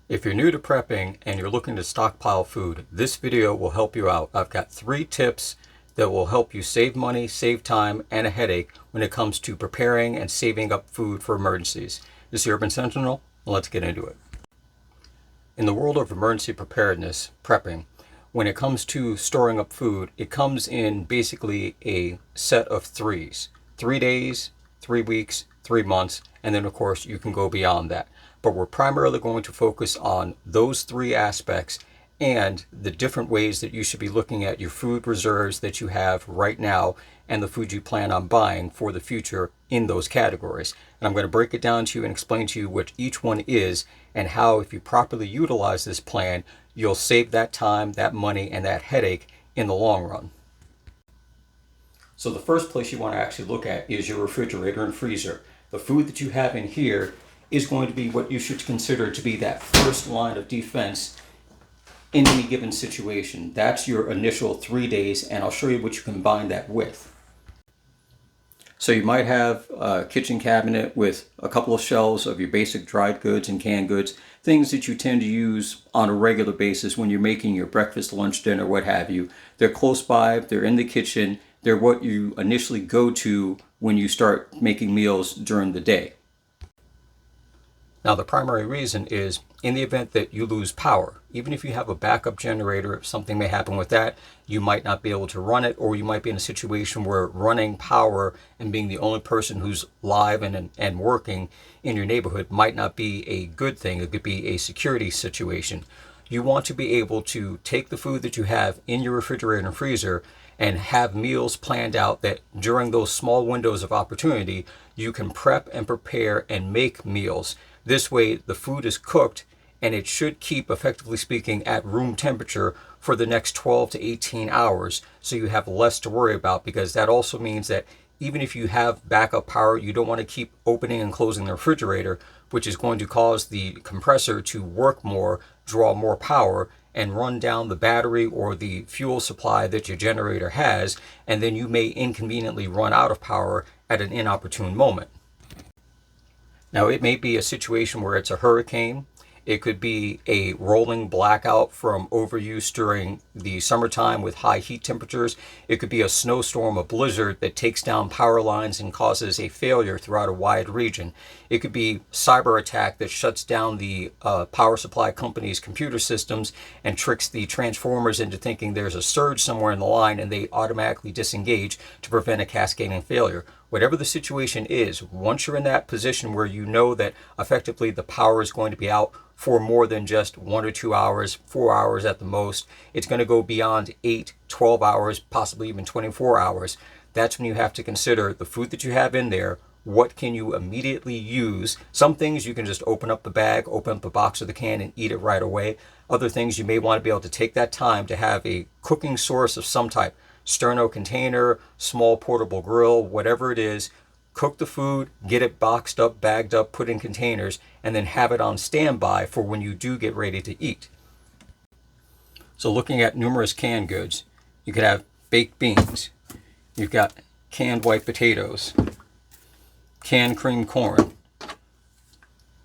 If you're new to prepping and you're looking to stockpile food, this video will help you out. I've got 3 tips that will help you save money, save time, and a headache when it comes to preparing and saving up food for emergencies. This is the Urban Sentinel, and let's get into it. In the world of emergency preparedness, prepping, when it comes to storing up food, it comes in basically a set of 3s. 3 days, 3 weeks, 3 months, and then of course you can go beyond that. But we're primarily going to focus on those 3 aspects and the different ways that you should be looking at your food reserves that you have right now and the food you plan on buying for the future in those categories. And I'm going to break it down to you and explain to you what each one is and how, if you properly utilize this plan, you'll save that time, that money, and that headache in the long run. So the first place you want to actually look at is your refrigerator and freezer. The food that you have in here is going to be what you should consider to be that first line of defense in any given situation. That's your initial 3 days, and I'll show you what you combine that with. So you might have a kitchen cabinet with a couple of shelves of your basic dried goods and canned goods, things that you tend to use on a regular basis when you're making your breakfast, lunch, dinner, what have you. They're close by, they're in the kitchen, they're what you initially go to when you start making meals during the day. Now, the primary reason is in the event that you lose power, even if you have a backup generator, if something may happen with that, you might not be able to run it, or you might be in a situation where running power and being the only person who's live and working in your neighborhood might not be a good thing. It could be a security situation. You want to be able to take the food that you have in your refrigerator and freezer and have meals planned out that during those small windows of opportunity, you can prep and prepare and make meals. This way, the food is cooked and it should keep, effectively speaking, at room temperature for the next 12 to 18 hours. So you have less to worry about, because that also means that even if you have backup power, you don't want to keep opening and closing the refrigerator, which is going to cause the compressor to work more, draw more power, and run down the battery or the fuel supply that your generator has, and then you may inconveniently run out of power at an inopportune moment. Now, it may be a situation where it's a hurricane. It could be a rolling blackout from overuse during the summertime with high heat temperatures. It could be a snowstorm, a blizzard that takes down power lines and causes a failure throughout a wide region. It could be cyber attack that shuts down the power supply company's computer systems and tricks the transformers into thinking there's a surge somewhere in the line, and they automatically disengage to prevent a cascading failure. Whatever the situation is, once you're in that position where you know that effectively the power is going to be out for more than just 1 or 2 hours, 4 hours at the most, it's going to go beyond 8, 12 hours, possibly even 24 hours. That's when you have to consider the food that you have in there. What can you immediately use? Some things you can just open up the bag, open up the box or the can and eat it right away. Other things you may want to be able to take that time to have a cooking source of some type. Sterno container, small portable grill, whatever it is. Cook the food, get it boxed up, bagged up, put in containers, and then have it on standby for when you do get ready to eat. So looking at numerous canned goods, you could have baked beans, you've got canned white potatoes, canned cream corn,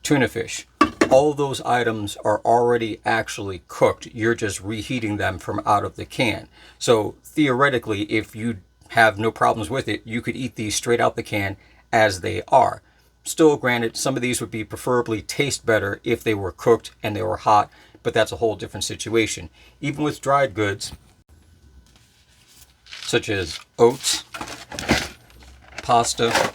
tuna fish. All of those items are already actually cooked. You're just reheating them from out of the can. So theoretically, if you have no problems with it, you could eat these straight out the can as they are. Still, granted, some of these would be preferably taste better if they were cooked and they were hot, but that's a whole different situation. Even with dried goods, such as oats, pasta,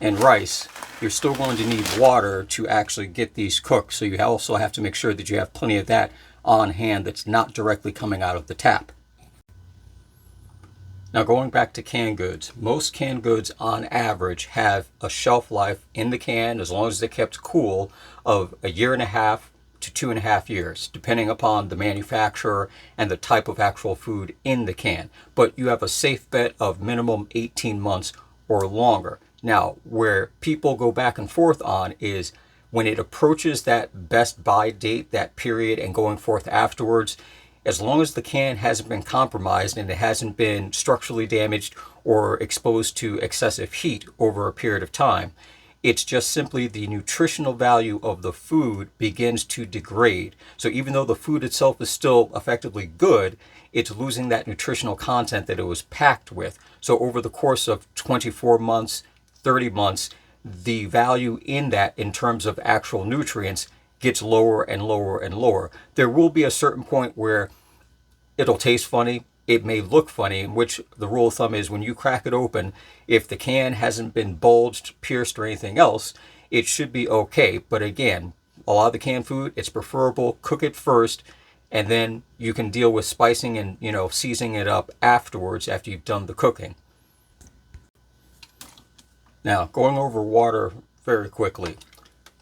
and rice, you're still going to need water to actually get these cooked. So you also have to make sure that you have plenty of that on hand that's not directly coming out of the tap. Now, going back to canned goods, most canned goods on average have a shelf life in the can, as long as they're kept cool, of 1.5 years to 2.5 years, depending upon the manufacturer and the type of actual food in the can. But you have a safe bet of minimum 18 months or longer. Now, where people go back and forth on is when it approaches that best buy date, that period, and going forth afterwards, as long as the can hasn't been compromised and it hasn't been structurally damaged or exposed to excessive heat over a period of time, It's just simply the nutritional value of the food begins to degrade. So even though the food itself is still effectively good, it's losing that nutritional content that it was packed with. So over the course of 24 months, 30 months, the value in that in terms of actual nutrients gets lower and lower and lower. There will be a certain point where it'll taste funny. It may look funny, in which the rule of thumb is when you crack it open, if the can hasn't been bulged, pierced, or anything else, it should be okay. But again, a lot of the canned food, it's preferable, cook it first, and then you can deal with spicing and, seasoning it up afterwards after you've done the cooking. Now, going over water very quickly.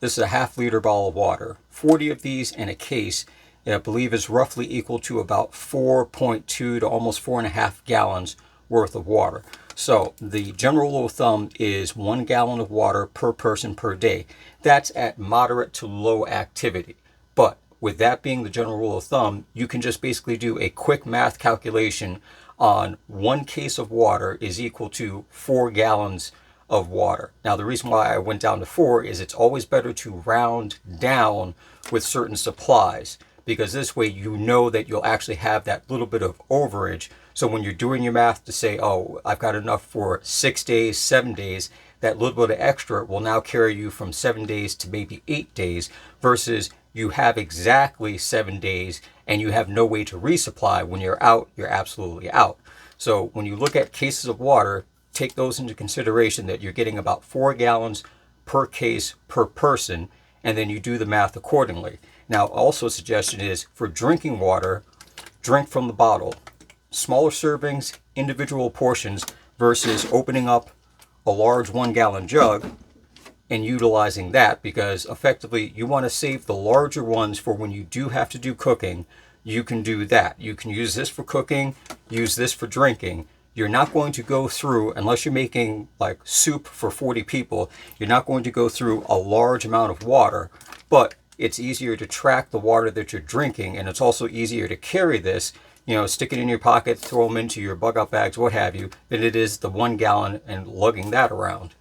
This is a half-liter bottle of water. 40 of these in a case, I believe, is roughly equal to about 4.2 to almost 4.5 gallons worth of water. So the general rule of thumb is 1 gallon of water per person per day. That's at moderate to low activity. But with that being the general rule of thumb, you can just basically do a quick math calculation on 1 case of water is equal to 4 gallons of water. Now, the reason why I went down to 4 is it's always better to round down with certain supplies, because this way you know that you'll actually have that little bit of overage. So when you're doing your math to say, oh, I've got enough for 6 days, 7 days, that little bit of extra will now carry you from 7 days to maybe 8 days, versus you have exactly 7 days and you have no way to resupply. When you're out, you're absolutely out. So when you look at cases of water, take those into consideration, that you're getting about 4 gallons per case per person, and then you do the math accordingly. Now, also a suggestion is for drinking water, drink from the bottle. Smaller servings, individual portions, versus opening up a large 1 gallon jug and utilizing that, because effectively you want to save the larger ones for when you do have to do cooking. You can do that. You can use this for cooking, use this for drinking. You're not going to go through, unless you're making like soup for 40 people, you're not going to go through a large amount of water, but it's easier to track the water that you're drinking, and it's also easier to carry this, stick it in your pocket, throw them into your bug out bags, what have you, than it is the 1 gallon and lugging that around.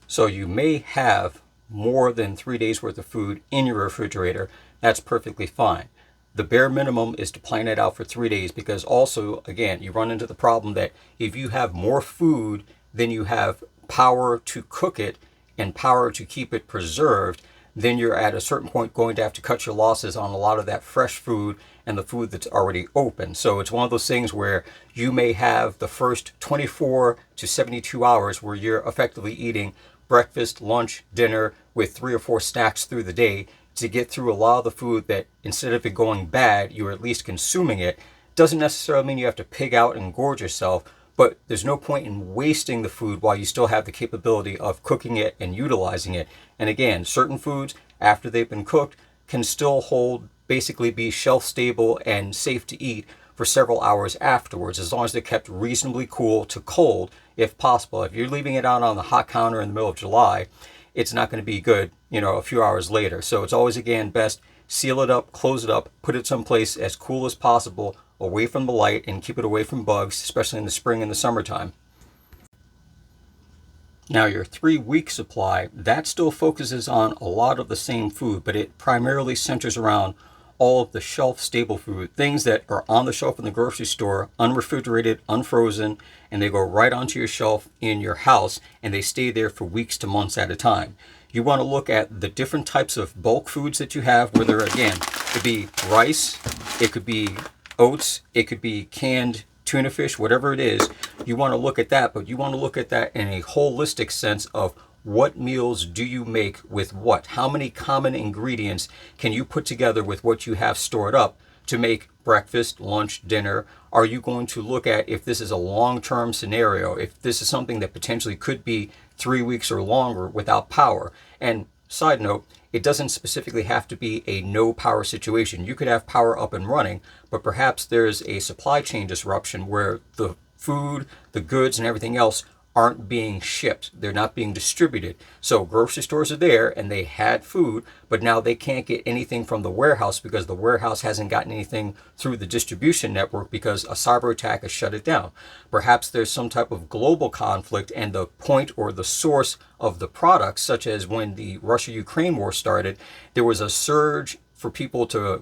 So you may have more than 3 days worth of food in your refrigerator. That's perfectly fine. The bare minimum is to plan it out for 3 days, because also, again, you run into the problem that if you have more food than you have power to cook it and power to keep it preserved, then you're at a certain point going to have to cut your losses on a lot of that fresh food and the food that's already open. So it's one of those things where you may have the first 24 to 72 hours where you're effectively eating breakfast, lunch, dinner with 3 or 4 snacks through the day, to get through a lot of the food that, instead of it going bad, you're at least consuming it. Doesn't necessarily mean you have to pig out and gorge yourself, but there's no point in wasting the food while you still have the capability of cooking it and utilizing it. And again, certain foods, after they've been cooked, can still basically be shelf stable and safe to eat for several hours afterwards, as long as they're kept reasonably cool to cold, if possible. If you're leaving it out on the hot counter in the middle of July, it's not going to be good, a few hours later. So it's always, again, best seal it up, close it up, put it someplace as cool as possible, away from the light, and keep it away from bugs, especially in the spring and the summertime. Now, your 3-week supply, that still focuses on a lot of the same food, but it primarily centers around all of the shelf-stable food, things that are on the shelf in the grocery store, unrefrigerated, unfrozen, and they go right onto your shelf in your house, and they stay there for weeks to months at a time. You want to look at the different types of bulk foods that you have, whether, again, it could be rice, it could be oats, it could be canned tuna fish, whatever it is. You want to look at that, but you want to look at that in a holistic sense of what meals do you make with what? How many common ingredients can you put together with what you have stored up to make breakfast, lunch, dinner? Are you going to look at if this is a long-term scenario, if this is something that potentially could be 3 weeks or longer without power? And side note, it doesn't specifically have to be a no power situation. You could have power up and running, but perhaps there's a supply chain disruption where the food, the goods, and everything else aren't being shipped. They're not being distributed. So grocery stores are there and they had food, but now they can't get anything from the warehouse because the warehouse hasn't gotten anything through the distribution network because a cyber attack has shut it down. Perhaps there's some type of global conflict and the point or the source of the products, such as when the Russia-Ukraine war started, there was a surge for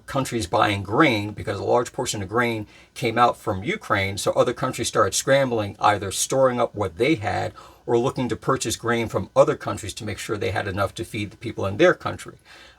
countries buying grain because a large portion of grain came out from Ukraine. So other countries started scrambling, either storing up what they had or looking to purchase grain from other countries to make sure they had enough to feed the people in their country.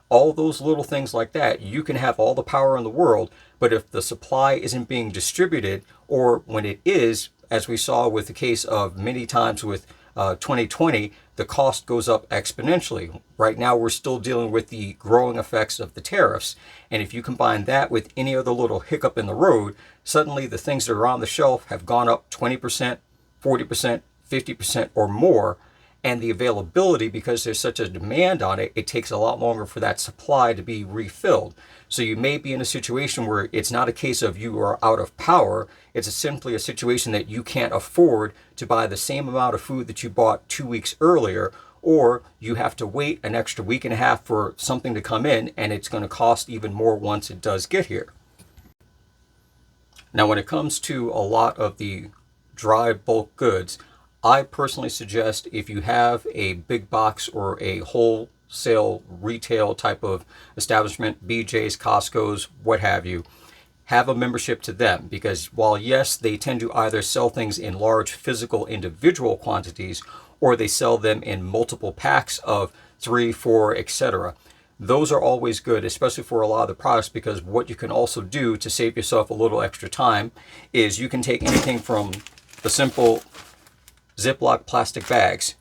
All those little things like that, you can have all the power in the world, but if the supply isn't being distributed, or when it is, as we saw with the case of many times with 2020, the cost goes up exponentially. Right now, we're still dealing with the growing effects of the tariffs. And if you combine that with any other little hiccup in the road, suddenly the things that are on the shelf have gone up 20%, 40%, 50% or more. And the availability, because there's such a demand on it, it takes a lot longer for that supply to be refilled. So you may be in a situation where it's not a case of you are out of power. It's simply a situation that you can't afford to buy the same amount of food that you bought 2 weeks earlier, or you have to wait an extra week and a half for something to come in, and it's going to cost even more once it does get here. Now, when it comes to a lot of the dry bulk goods, I personally suggest if you have a big box or a wholesale retail type of establishment, BJ's, Costco's, what have you, have a membership to them, because while yes, they tend to either sell things in large physical individual quantities or they sell them in multiple packs of 3, 4, etc. Those are always good, especially for a lot of the products, because what you can also do to save yourself a little extra time is you can take anything from the simple Ziploc plastic bags,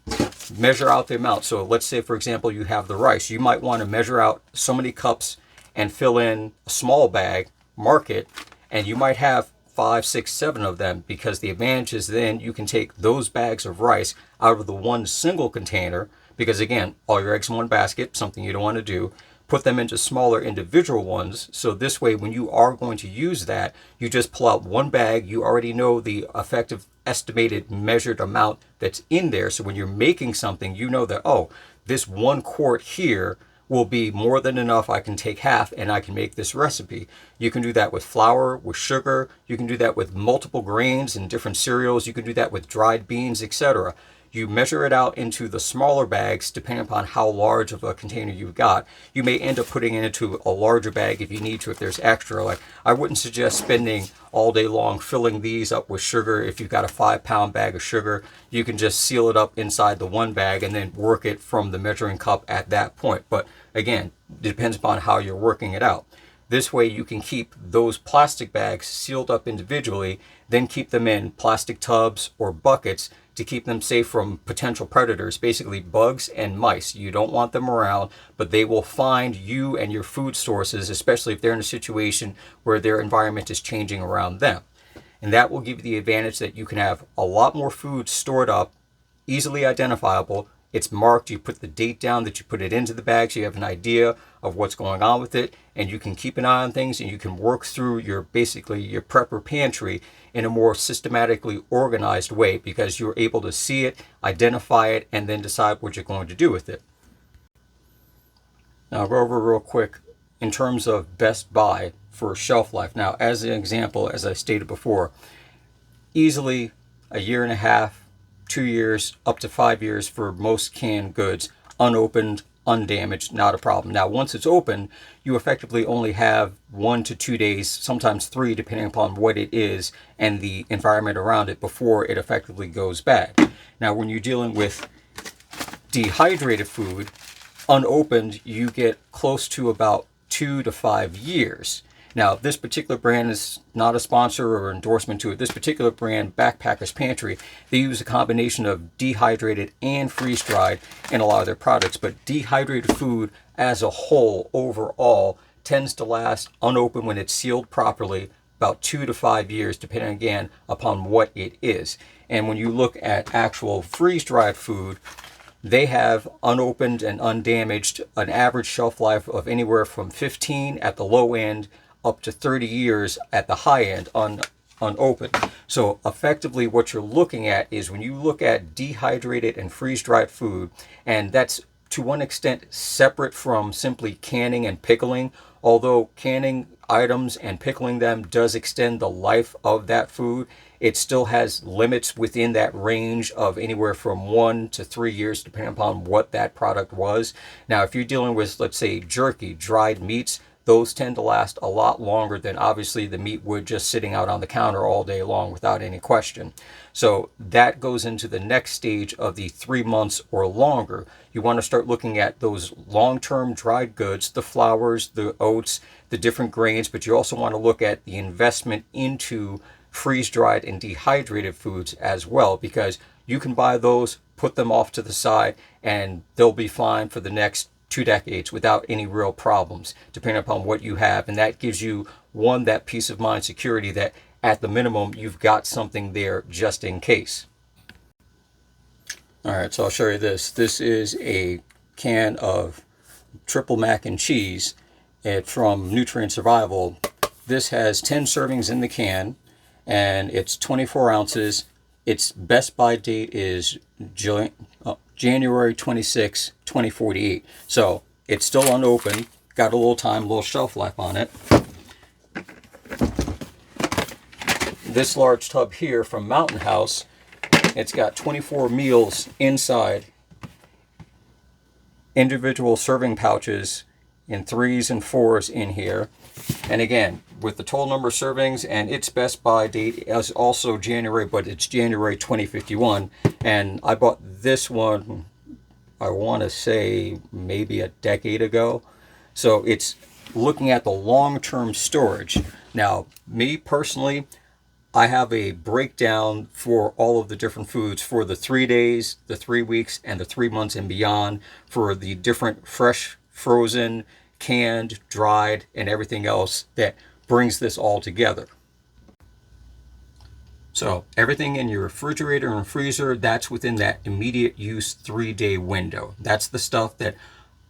measure out the amount. So let's say, for example, you have the rice. You might want to measure out so many cups and fill in a small bag, mark it, and you might have 5, 6, 7 of them, because the advantage is then you can take those bags of rice out of the one single container, because again, all your eggs in one basket, something you don't want to do. Put them into smaller individual ones. So this way, when you are going to use that, you just pull out one bag. You already know the effective estimated measured amount that's in there. So when you're making something, you know that, oh, this 1 quart here will be more than enough. I can take half and I can make this recipe. You can do that with flour, with sugar. You can do that with multiple grains and different cereals. You can do that with dried beans, etc. You measure it out into the smaller bags depending upon how large of a container you've got. You may end up putting it into a larger bag if you need to, if there's extra. Like, I wouldn't suggest spending all day long filling these up with sugar. If you've got a 5-pound bag of sugar, you can just seal it up inside the one bag and then work it from the measuring cup at that point. But again, it depends upon how you're working it out. This way you can keep those plastic bags sealed up individually, then keep them in plastic tubs or buckets to keep them safe from potential predators, basically bugs and mice. You don't want them around, but they will find you and your food sources, especially if they're in a situation where their environment is changing around them. And that will give you the advantage that you can have a lot more food stored up, easily identifiable. It's marked, you put the date down that you put it into the bag, so you have an idea of what's going on with it, and you can keep an eye on things, and you can work through your prepper pantry in a more systematically organized way, because you're able to see it, identify it, and then decide what you're going to do with it. Now, I'll go over real quick in terms of best buy for shelf life. Now, as an example, as I stated before, easily a year and a half, 2 years, up to 5 years for most canned goods, unopened, undamaged, not a problem. Now, once it's open, you effectively only have 1 to 2 days, sometimes 3, depending upon what it is and the environment around it, before it effectively goes bad. Now, when you're dealing with dehydrated food, unopened, you get close to about 2 to 5 years. Now, this particular brand is not a sponsor or endorsement to it. This particular brand, Backpacker's Pantry, they use a combination of dehydrated and freeze-dried in a lot of their products. But dehydrated food as a whole, overall, tends to last unopened when it's sealed properly about 2 to 5 years, depending again upon what it is. And when you look at actual freeze-dried food, they have unopened and undamaged an average shelf life of anywhere from 15 at the low end up to 30 years at the high end on unopened. So effectively what you're looking at is when you look at dehydrated and freeze-dried food, and that's to one extent separate from simply canning and pickling, although canning items and pickling them does extend the life of that food, it still has limits within that range of anywhere from 1 to 3 years, depending upon what that product was. Now, if you're dealing with, let's say, jerky, dried meats, those tend to last a lot longer than obviously the meat would just sitting out on the counter all day long without any question. So that goes into the next stage of the 3 months or longer. You want to start looking at those long-term dried goods, the flours, the oats, the different grains, but you also want to look at the investment into freeze-dried and dehydrated foods as well, because you can buy those, put them off to the side, and they'll be fine for the next 2 decades without any real problems, depending upon what you have. And that gives you, one, that peace of mind security that at the minimum you've got something there just in case. All right, so I'll show you this. This is a can of triple mac and cheese from Nutrient Survival. This has 10 servings in the can, and it's 24 ounces. Its best by date is January 26, 2048. So it's still unopened, got a little time, a little shelf life on it. This large tub here from Mountain House, it's got 24 meals inside, individual serving pouches in 3s and 4s in here. And again, with the total number of servings, and its best by date is also January, but it's January 2051. And I bought this one, I want to say maybe a decade ago. So it's looking at the long-term storage. Now, me personally, I have a breakdown for all of the different foods for the 3 days, the 3 weeks, and the 3 months and beyond, for the different fresh, frozen, canned, dried, and everything else that brings this all together. So everything in your refrigerator and freezer, that's within that immediate use 3-day window. That's the stuff that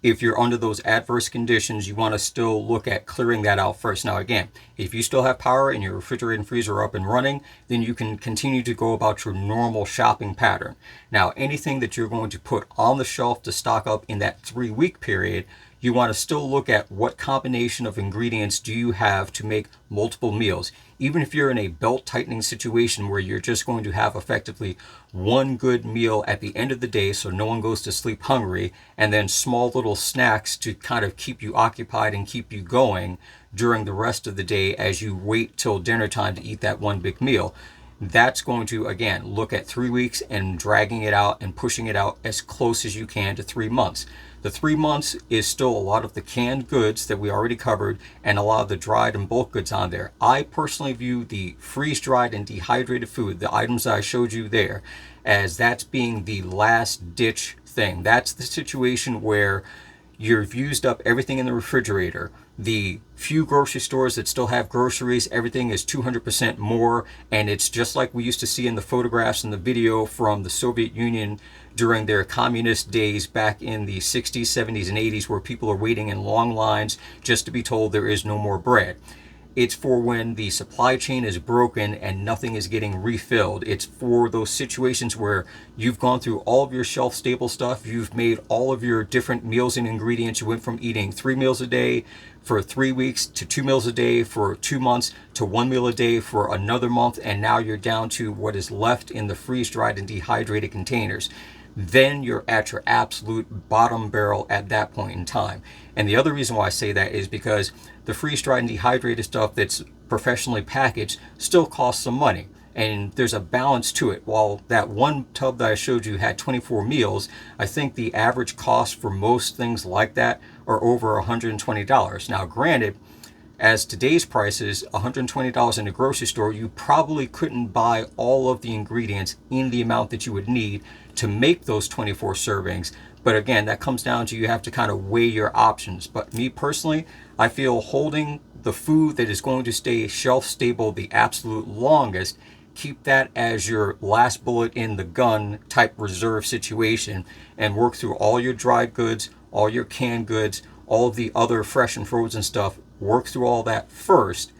if you're under those adverse conditions, you want to still look at clearing that out first. Now again, if you still have power and your refrigerator and freezer are up and running, then you can continue to go about your normal shopping pattern. Now, anything that you're going to put on the shelf to stock up in that 3-week period, you want to still look at what combination of ingredients do you have to make multiple meals. Even if you're in a belt tightening situation where you're just going to have effectively one good meal at the end of the day so no one goes to sleep hungry, and then small little snacks to kind of keep you occupied and keep you going during the rest of the day as you wait till dinner time to eat that one big meal. That's going to, again, look at 3 weeks and dragging it out and pushing it out as close as you can to 3 months. The 3 months is still a lot of the canned goods that we already covered and a lot of the dried and bulk goods on there. I personally view the freeze-dried and dehydrated food, the items that I showed you there, as that's being the last ditch thing. That's the situation where you've used up everything in the refrigerator. The few grocery stores that still have groceries, everything is 200% more, and it's just like we used to see in the photographs and the video from the Soviet Union during their communist days back in the 60s, 70s, and 80s, where people are waiting in long lines just to be told there is no more bread. It's for when the supply chain is broken and nothing is getting refilled. It's for those situations where you've gone through all of your shelf stable stuff. You've made all of your different meals and ingredients. You went from eating 3 meals a day for 3 weeks to 2 meals a day for 2 months to 1 meal a day for another month. And now you're down to what is left in the freeze-dried and dehydrated containers. Then you're at your absolute bottom barrel at that point in time. And the other reason why I say that is because the freeze-dried and dehydrated stuff that's professionally packaged still costs some money. And there's a balance to it. While that one tub that I showed you had 24 meals, I think the average cost for most things like that are over $120. Now, granted, as today's prices, $120 in a grocery store, you probably couldn't buy all of the ingredients in the amount that you would need to make those 24 servings. But again, that comes down to you have to kind of weigh your options. But me personally, I feel holding the food that is going to stay shelf stable the absolute longest, keep that as your last bullet in the gun type reserve situation, and work through all your dried goods, all your canned goods, all of the other fresh and frozen stuff. Work through all that first,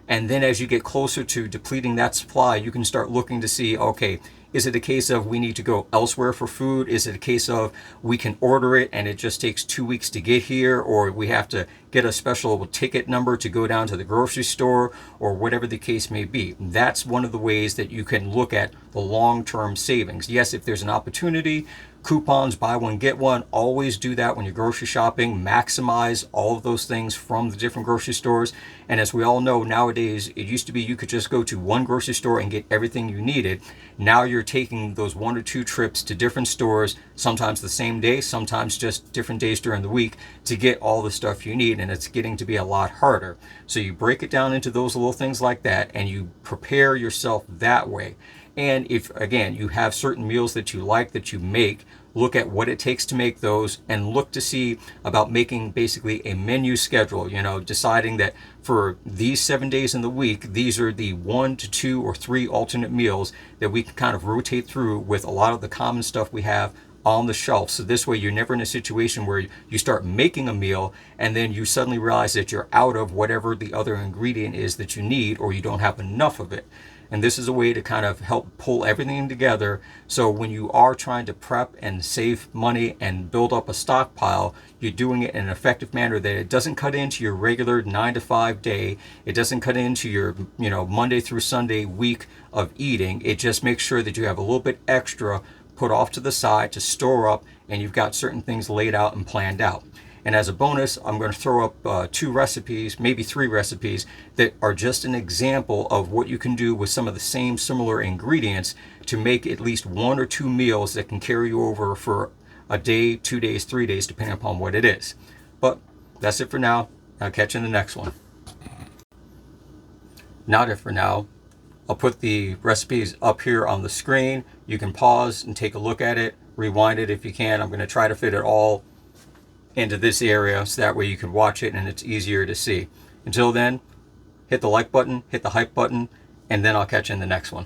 And then as you get closer to depleting that supply, you can start looking to see, okay, is it a case of we need to go elsewhere for food? Is it a case of we can order it and it just takes 2 weeks to get here, or we have to get a special ticket number to go down to the grocery store, or whatever the case may be? That's one of the ways that you can look at the long-term savings. Yes, if there's an opportunity, coupons, buy one, get one, always do that when you're grocery shopping. Maximize all of those things from the different grocery stores. And as we all know, nowadays, it used to be you could just go to one grocery store and get everything you needed. Now you're taking those 1 or 2 trips to different stores, sometimes the same day, sometimes just different days during the week, to get all the stuff you need, and it's getting to be a lot harder. So you break it down into those little things like that, and you prepare yourself that way. And if, again, you have certain meals that you like that you make, look at what it takes to make those, and look to see about making basically a menu schedule, deciding that for these 7 days in the week, these are the 1 to 2 or 3 alternate meals that we can kind of rotate through with a lot of the common stuff we have on the shelf. So this way you're never in a situation where you start making a meal and then you suddenly realize that you're out of whatever the other ingredient is that you need, or you don't have enough of it. And this is a way to kind of help pull everything together. So when you are trying to prep and save money and build up a stockpile, you're doing it in an effective manner that it doesn't cut into your regular 9 to 5 day. It doesn't cut into your, Monday through Sunday week of eating. It just makes sure that you have a little bit extra put off to the side to store up, and you've got certain things laid out and planned out. And as a bonus, I'm going to throw up 2 recipes, maybe 3 recipes, that are just an example of what you can do with some of the same similar ingredients to make at least 1 or 2 meals that can carry you over for a day, 2 days, 3 days, depending upon what it is. But that's it for now. I'll catch you in the next one. Not it for now. I'll put the recipes up here on the screen. You can pause and take a look at it, rewind it if you can. I'm going to try to fit it all into this area so that way you can watch it and it's easier to see. Until then, hit the like button, hit the hype button, and then I'll catch you in the next one.